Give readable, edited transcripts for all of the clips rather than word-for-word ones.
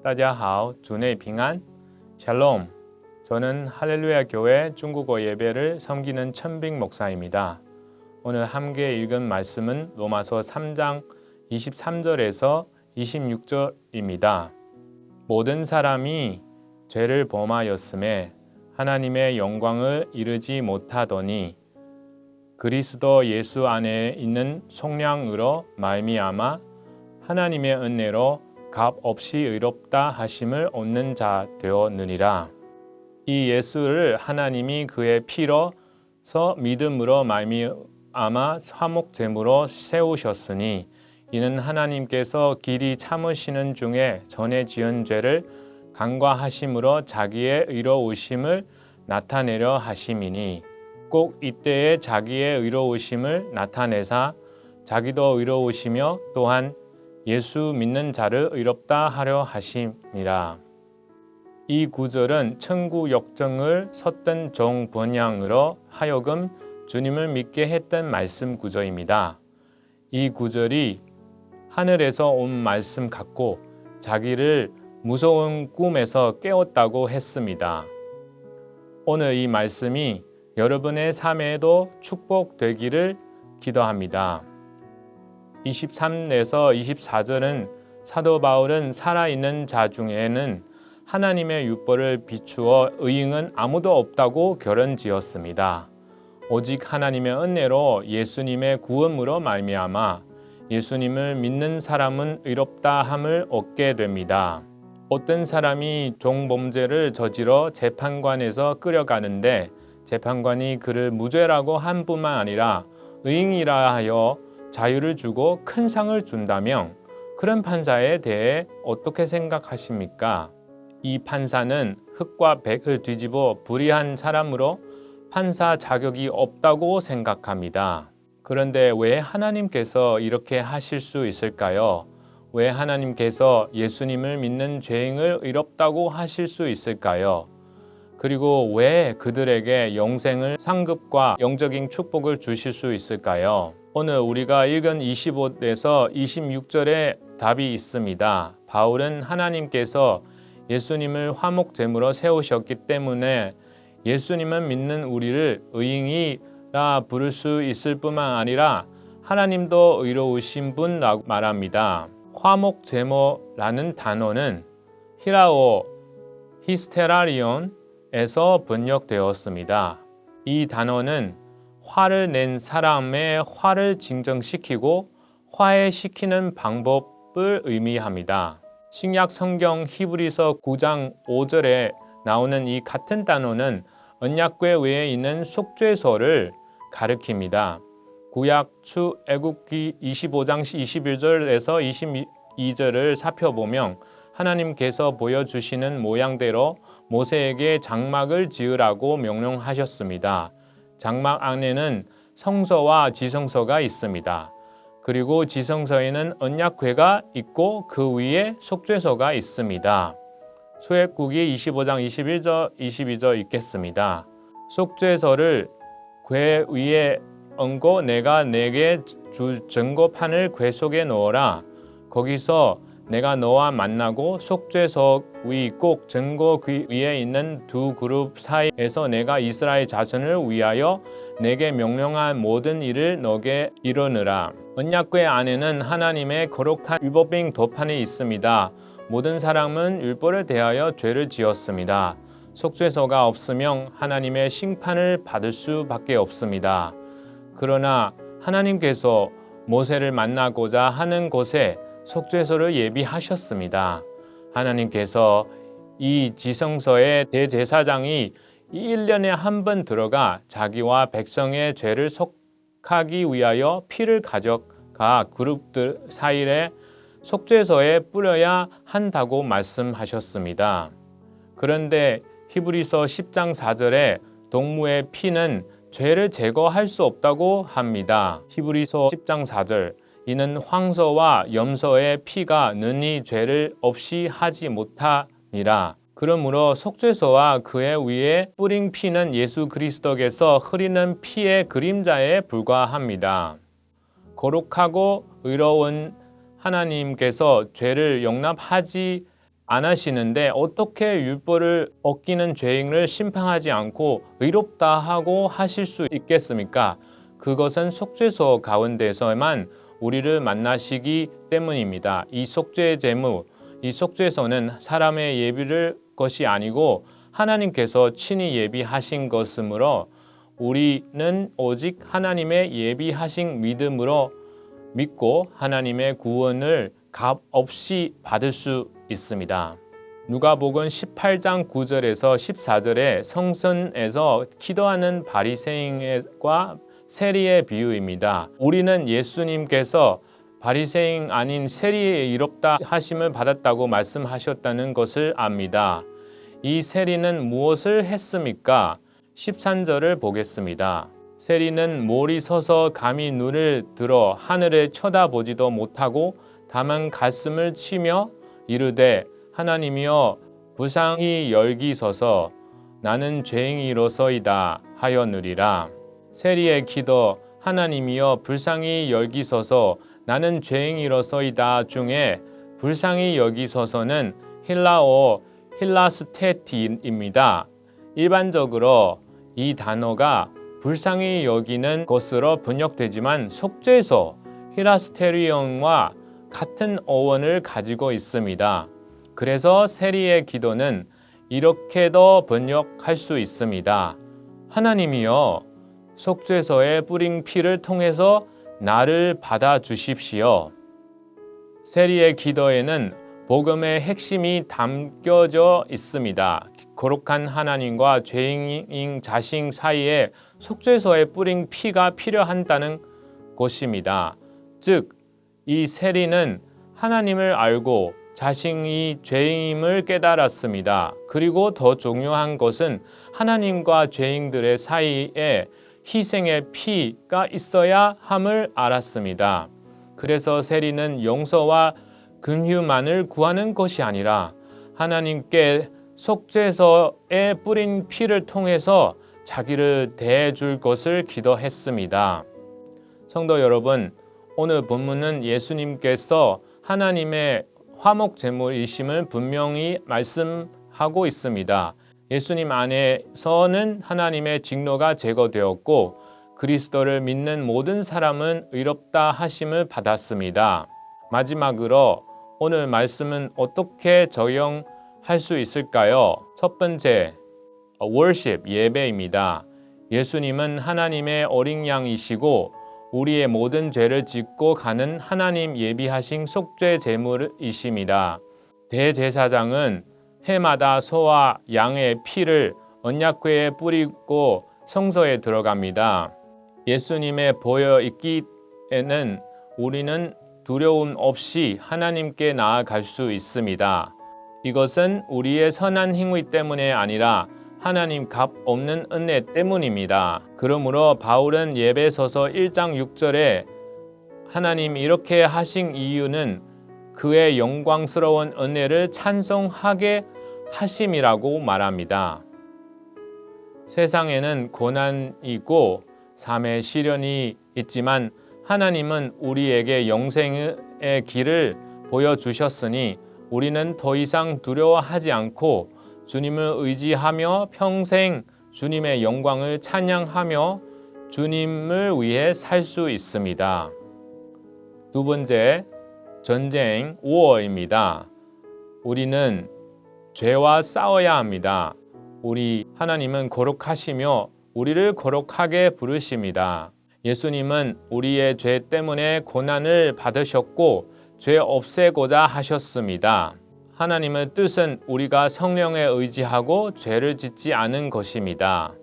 大家好，主内平安， 샬롬. 저는 할렐루야 교회 중국어 예배를 섬기는 천빅 목사입니다. 오늘 함께 읽은 말씀은 로마서 3장 23절에서 26절입니다. 모든 사람이 죄를 범하였음에 하나님의 영광을 이루지 못하더니 그리스도 예수 안에 있는 속량으로 말미암아 하나님의 은혜로 값 없이 의롭다 하심을 얻는 자 되었느니라. 이 예수를 하나님이 그의 피로서 믿음으로 말미암아 화목제물로 세우셨으니 이는 하나님께서 길이 참으시는 중에 전에 지은 죄를 간과하심으로 자기의 의로우심을 나타내려 하심이니 꼭 이때에 자기의 의로우심을 나타내사 자기도 의로우시며 또한 예수 믿는 자를 의롭다 하려 하심이라. 이 구절은 천국 역정을 섰던 종 번양으로 하여금 주님을 믿게 했던 말씀 구절입니다. 이 구절이 하늘에서 온 말씀 같고 자기를 무서운 꿈에서 깨웠다고 했습니다. 오늘 이 말씀이 여러분의 삶에도 축복되기를 기도합니다. 23에서 24절은 사도 바울은 살아있는 자 중에는 하나님의 율법을 비추어 의인은 아무도 없다고 결론지었습니다. 오직 하나님의 은혜로 예수님의 구원으로 말미암아 예수님을 믿는 사람은 의롭다함을 얻게 됩니다. 어떤 사람이 종범죄를 저지러 재판관에서 끌려가는데 재판관이 그를 무죄라고 한 뿐만 아니라 의인이라 하여 자유를 주고 큰 상을 준다면 그런 판사에 대해 어떻게 생각하십니까? 이 판사는 흙과 백을 뒤집어 불의한 사람으로 판사 자격이 없다고 생각합니다. 그런데 왜 하나님께서 이렇게 하실 수 있을까요? 왜 하나님께서 예수님을 믿는 죄인을 의롭다고 하실 수 있을까요? 그리고 왜 그들에게 영생을 상급과 영적인 축복을 주실 수 있을까요? 오늘 우리가 읽은 25에서 26절에 답이 있습니다. 바울은 하나님께서 예수님을 화목제물로 세우셨기 때문에 예수님을 믿는 우리를 의인이라 부를 수 있을 뿐만 아니라 하나님도 의로우신 분이라고 말합니다. 화목제물이라는 단어는 히라오 히스테라리온에서 번역되었습니다. 이 단어는 화를 낸 사람의 화를 진정시키고 화해시키는 방법을 의미합니다. 신약 성경 히브리서 9장 5절에 나오는 이 같은 단어는 언약궤 외에 있는 속죄소를 가리킵니다. 구약 출애굽기 25장 21절에서 22절을 살펴보면 하나님께서 보여주시는 모양대로 모세에게 장막을 지으라고 명령하셨습니다. 장막 안에는 성소와 지성소가 있습니다. 그리고 지성소에는 언약궤가 있고 그 위에 속죄소가 있습니다. 출애굽기 25장 21절 22절 읽겠습니다. 속죄소를 궤 위에 얹고 내가 내게 줄 증거판을 궤 속에 넣어라. 거기서 내가 너와 만나고 속죄소 위 꼭 증거 귀 위에 있는 두 그룹 사이에서 내가 이스라엘 자손을 위하여 내게 명령한 모든 일을 너게 이루느라. 언약궤 안에는 하나님의 거룩한 율법인 도판이 있습니다. 모든 사람은 율법을 대하여 죄를 지었습니다. 속죄소가 없으면 하나님의 심판을 받을 수밖에 없습니다. 그러나 하나님께서 모세를 만나고자 하는 곳에 속죄소를 예비하셨습니다. 하나님께서 이 지성소의 대제사장이 1년에 한 번 들어가 자기와 백성의 죄를 속하기 위하여 피를 가져가 그룹들 사이에 속죄소에 뿌려야 한다고 말씀하셨습니다. 그런데 히브리서 10장 4절에 동무의 피는 죄를 제거할 수 없다고 합니다. 히브리서 10장 4절 이는 황소와 염소의 피가 능히 죄를 없이 하지 못하니라. 그러므로 속죄소와 그의 위에 뿌린 피는 예수 그리스도께서 흐리는 피의 그림자에 불과합니다. 거룩하고 의로운 하나님께서 죄를 용납하지 안 하시는데 어떻게 율법을 어기는 죄인을 심판하지 않고 의롭다 하고 하실 수 있겠습니까? 그것은 속죄소 가운데서만 우리를 만나시기 때문입니다. 이 속죄 제무, 이 속죄소는 사람의 예비를 것이 아니고 하나님께서 친히 예비하신 것이므로 우리는 오직 하나님의 예비하신 믿음으로 믿고 하나님의 구원을 값 없이 받을 수 있습니다. 누가복음 18장 9절에서 14절에 성전에서 기도하는 바리새인과 세리의 비유입니다. 우리는 예수님께서 바리새인 아닌 세리의 의롭다 하심을 받았다고 말씀하셨다는 것을 압니다. 이 세리는 무엇을 했습니까? 13절을 보겠습니다. 세리는 몰이 서서 감히 눈을 들어 하늘에 쳐다보지도 못하고 다만 가슴을 치며 이르되 하나님이여 불쌍히 열기소서 나는 죄인이로소이다 하였느니라. 세리의 기도 하나님이여 불쌍히 여기소서 나는 죄인이로소이다 중에 불쌍히 여기소서는 힐라어 힐라스테티입니다. 일반적으로 이 단어가 불쌍히 여기는 것으로 번역되지만 속죄소 히라스테리온과 같은 어원을 가지고 있습니다. 그래서 세리의 기도는 이렇게도 번역할 수 있습니다. 하나님이여 속죄소에 뿌린 피를 통해서 나를 받아주십시오. 세리의 기도에는 복음의 핵심이 담겨져 있습니다. 거룩한 하나님과 죄인인 자신 사이에 속죄소에 뿌린 피가 필요하다는 것입니다. 즉, 이 세리는 하나님을 알고 자신이 죄인임을 깨달았습니다. 그리고 더 중요한 것은 하나님과 죄인들의 사이에 희생의 피가 있어야 함을 알았습니다. 그래서 세리는 용서와 긍휼만을 구하는 것이 아니라 하나님께 속죄소에 뿌린 피를 통해서 자기를 대해줄 것을 기도했습니다. 성도 여러분, 오늘 본문은 예수님께서 하나님의 화목 제물이심을 분명히 말씀하고 있습니다. 예수님 안에서는 하나님의 직노가 제거되었고 그리스도를 믿는 모든 사람은 의롭다 하심을 받았습니다. 마지막으로 오늘 말씀은 어떻게 적용할 수 있을까요? 첫 번째, worship, 예배입니다. 예수님은 하나님의 어린 양이시고 우리의 모든 죄를 짓고 가는 하나님 예비하신 속죄 제물이십니다. 대제사장은 해마다 소와 양의 피를 언약궤에 뿌리고 성소에 들어갑니다. 예수님의 보여 있기에는 우리는 두려움 없이 하나님께 나아갈 수 있습니다. 이것은 우리의 선한 행위 때문에 아니라 하나님 값 없는 은혜 때문입니다. 그러므로 바울은 예배서서 1장 6절에 하나님 이렇게 하신 이유는 그의 영광스러운 은혜를 찬송하게 하심이라고 말합니다. 세상에는 고난이고 삶의 시련이 있지만 하나님은 우리에게 영생의 길을 보여주셨으니 우리는 더 이상 두려워하지 않고 주님을 의지하며 평생 주님의 영광을 찬양하며 주님을 위해 살 수 있습니다. 두 번째, 전쟁, war입니다. 우리는 죄와 싸워야 합니다. 우리 하나님은 거룩하시며 우리를 거룩하게 부르십니다. 예수님은 우리의 죄 때문에 고난을 받으셨고 죄 없애고자 하셨습니다. 하나님의 뜻은 우리가 성령에 의지하고 죄를 짓지 않은 것입니다.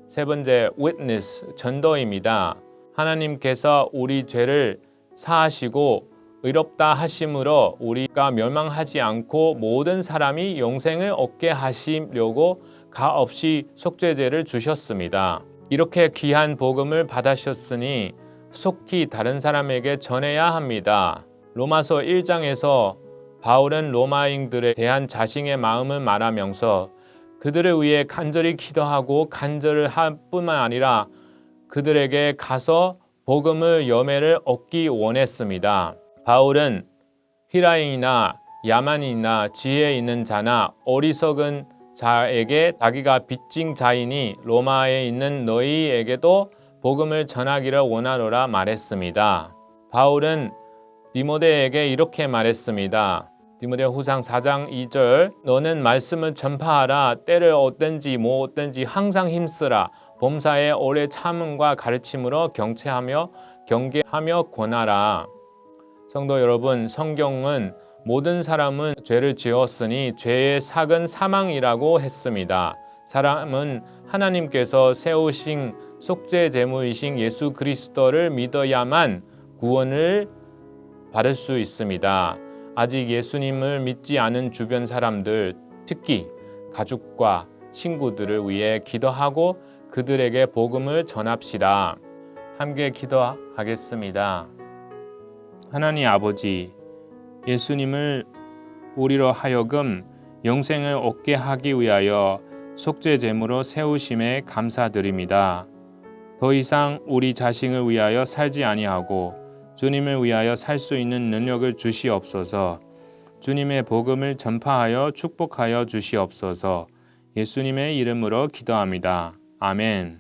세 번째, witness, 전도입니다. 하나님께서 우리 죄를 사하시고 의롭다 하심으로 우리가 멸망하지 않고 모든 사람이 영생을 얻게 하시려고 가없이 속죄제를 주셨습니다. 이렇게 귀한 복음을 받으셨으니 속히 다른 사람에게 전해야 합니다. 로마서 1장에서 바울은 로마인들에 대한 자신의 마음을 말하면서 그들을 위해 간절히 기도하고 간절을 할 뿐만 아니라 그들에게 가서 복음의 열매를 얻기 원했습니다. 바울은 히라인이나 야만이나 지혜 있는 자나 어리석은 자에게 자기가 빚진 자이니 로마에 있는 너희에게도 복음을 전하기를 원하노라 말했습니다. 바울은 디모데에게 이렇게 말했습니다. 디모데후상 4장 2절 너는 말씀을 전파하라. 때를 얻든지 못 얻든지 항상 힘쓰라. 범사에 오래 참음과 가르침으로 경체하며 경계하며 권하라. 성도 여러분, 성경은 모든 사람은 죄를 지었으니 죄의 삭은 사망이라고 했습니다. 사람은 하나님께서 세우신 속죄 제물이신 예수 그리스도를 믿어야만 구원을 받을 수 있습니다. 아직 예수님을 믿지 않은 주변 사람들, 특히 가족과 친구들을 위해 기도하고 그들에게 복음을 전합시다. 함께 기도하겠습니다. 하나님 아버지, 예수님을 우리로 하여금 영생을 얻게 하기 위하여 속죄 제물로 세우심에 감사드립니다. 더 이상 우리 자신을 위하여 살지 아니하고 주님을 위하여 살 수 있는 능력을 주시옵소서. 주님의 복음을 전파하여 축복하여 주시옵소서. 예수님의 이름으로 기도합니다. 아멘.